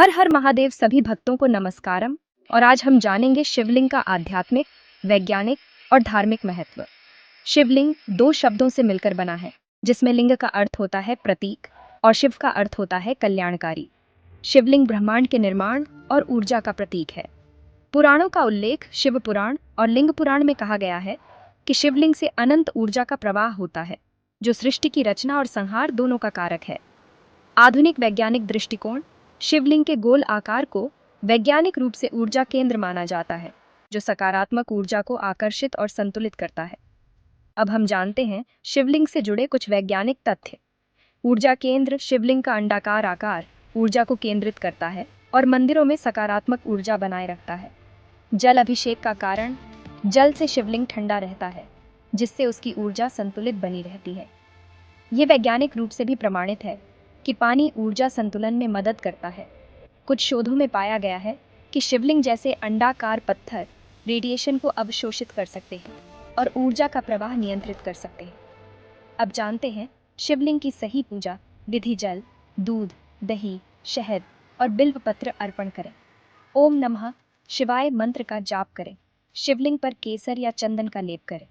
हर हर महादेव सभी भक्तों को नमस्कारम। और आज हम जानेंगे शिवलिंग का आध्यात्मिक, वैज्ञानिक और धार्मिक महत्व। शिवलिंग दो शब्दों से मिलकर बना है, जिसमें लिंग का अर्थ होता है प्रतीक और शिव का अर्थ होता है कल्याणकारी। शिवलिंग ब्रह्मांड के निर्माण और ऊर्जा का प्रतीक है। पुराणों का उल्लेख शिव पुराण और लिंग पुराण में कहा गया है कि शिवलिंग से अनंत ऊर्जा का प्रवाह होता है, जो सृष्टि की रचना और संहार दोनों का कारक है। आधुनिक वैज्ञानिक दृष्टिकोण शिवलिंग के गोल आकार को वैज्ञानिक रूप से ऊर्जा केंद्र माना जाता है, जो सकारात्मक ऊर्जा को आकर्षित और संतुलित करता है। अब हम जानते हैं शिवलिंग से जुड़े कुछ वैज्ञानिक तथ्य। ऊर्जा केंद्र शिवलिंग का अंडाकार आकार ऊर्जा को केंद्रित करता है और मंदिरों में सकारात्मक ऊर्जा बनाए रखता है। जल अभिषेक का कारण जल से शिवलिंग ठंडा रहता है, जिससे उसकी ऊर्जा संतुलित बनी रहती है। ये वैज्ञानिक रूप से भी प्रमाणित है कि पानी ऊर्जा संतुलन में मदद करता है। कुछ शोधों में पाया गया है कि शिवलिंग जैसे अंडाकार पत्थर रेडिएशन को अवशोषित कर सकते हैं और ऊर्जा का प्रवाह नियंत्रित कर सकते हैं। अब जानते हैं शिवलिंग की सही पूजा विधि। जल, दूध, दही, शहद और बिल्वपत्र अर्पण करें। ओम नमः शिवाय मंत्र का जाप करें। शिवलिंग पर केसर या चंदन का लेप करें।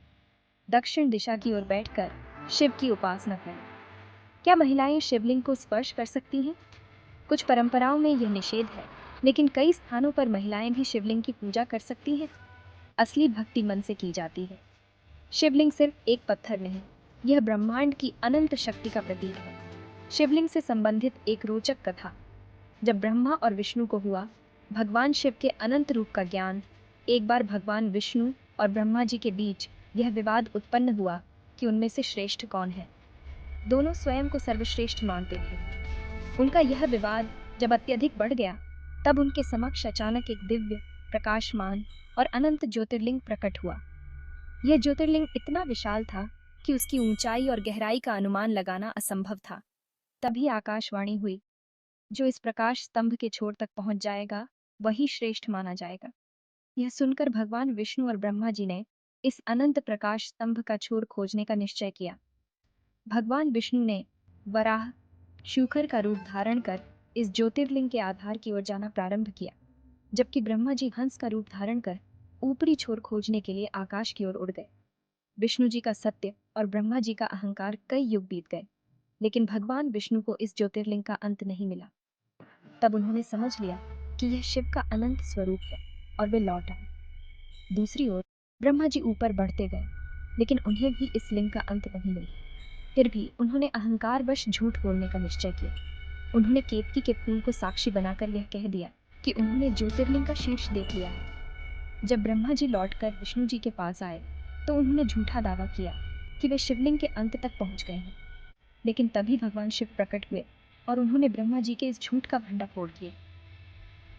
दक्षिण दिशा की ओर बैठकर शिव की उपासना करें। क्या महिलाएं शिवलिंग को स्पर्श कर सकती हैं? कुछ परंपराओं में यह निषेध है, लेकिन कई स्थानों पर महिलाएं भी शिवलिंग की पूजा कर सकती हैं। असली भक्ति मन से की जाती है। शिवलिंग सिर्फ एक पत्थर नहीं, यह ब्रह्मांड की अनंत शक्ति का प्रतीक है। शिवलिंग से संबंधित एक रोचक कथा। जब ब्रह्मा और विष्णु को हुआ भगवान शिव के अनंत रूप का ज्ञान, एक बार भगवान विष्णु और ब्रह्मा जी के बीच यह विवाद उत्पन्न हुआ कि उनमें से श्रेष्ठ कौन है। दोनों स्वयं को सर्वश्रेष्ठ मानते थे। उनका यह विवाद जब अत्यधिक बढ़ गया, तब उनके समक्ष अचानक एक दिव्य, प्रकाशमान और अनंत ज्योतिर्लिंग प्रकट हुआ। यह ज्योतिर्लिंग इतना विशाल था कि उसकी ऊंचाई और गहराई का अनुमान लगाना असंभव था। तभी आकाशवाणी हुई, जो इस प्रकाश स्तंभ के छोर तक पहुंच जाएगा, वही श्रेष्ठ माना जाएगा। यह सुनकर भगवान विष्णु और ब्रह्मा जी ने इस अनंत प्रकाश स्तंभ का छोर खोजने का निश्चय किया। भगवान विष्णु ने वराह शूकर का रूप धारण कर इस ज्योतिर्लिंग के आधार की ओर जाना प्रारंभ किया, जबकि ब्रह्मा जी हंस का रूप धारण कर ऊपरी छोर खोजने के लिए आकाश की ओर उड़ गए। विष्णु जी का सत्य और ब्रह्मा जी का अहंकार कई युग बीत गए, लेकिन भगवान विष्णु को इस ज्योतिर्लिंग का अंत नहीं मिला। तब उन्होंने समझ लिया कि यह शिव का अनंत स्वरूप है और वे लौट आए। दूसरी ओर ब्रह्मा जी ऊपर बढ़ते गए, लेकिन उन्हें भी इस लिंग का अंत नहीं मिला। फिर भी उन्होंने अहंकारवश झूठ बोलने का निश्चय किया। उन्होंने केतकी के फूल को साक्षी बनाकर यह कह दिया कि उन्होंने ज्योतिर्लिंग का शीर्ष देख लिया है। जब ब्रह्मा जी लौटकर विष्णु जी के पास आए, तो उन्होंने झूठा दावा किया कि वे शिवलिंग के अंत तक पहुंच गए हैं। लेकिन तभी भगवान शिव प्रकट हुए और उन्होंने ब्रह्मा जी के इस झूठ का भंडाफोड़ किया।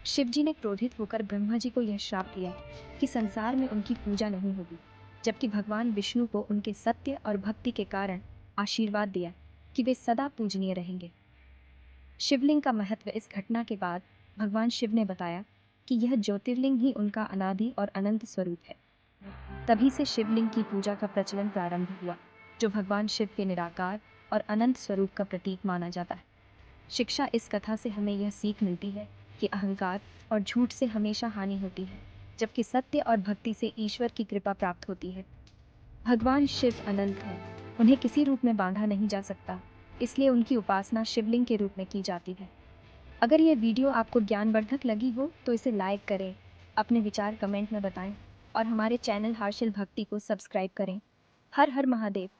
शिव जी ने क्रोधित होकर ब्रह्मा जी को यह श्राप दिया कि संसार में उनकी पूजा नहीं होगी, जबकि भगवान विष्णु को उनके सत्य और भक्ति के कारण आशीर्वाद दिया कि वे सदा पूजनीय रहेंगे। शिवलिंग का महत्व। इस घटना के बाद भगवान शिव ने बताया कि यह ज्योतिर्लिंग ही उनका अनादि और अनंत स्वरूप है। तभी से शिवलिंग की पूजा का प्रचलन प्रारंभ हुआ, जो भगवान शिव के निराकार और अनंत स्वरूप का प्रतीक माना जाता है। शिक्षा। इस कथा से हमें यह सीख मिलती है कि अहंकार और झूठ से हमेशा हानि होती है, जबकि सत्य और भक्ति से ईश्वर की कृपा प्राप्त होती है। भगवान शिव अनंत हैं, उन्हें किसी रूप में बांधा नहीं जा सकता, इसलिए उनकी उपासना शिवलिंग के रूप में की जाती है। अगर यह वीडियो आपको ज्ञानवर्धक लगी हो तो इसे लाइक करें, अपने विचार कमेंट में बताएं और हमारे चैनल हर्षिल भक्ति को सब्सक्राइब करें। हर हर महादेव।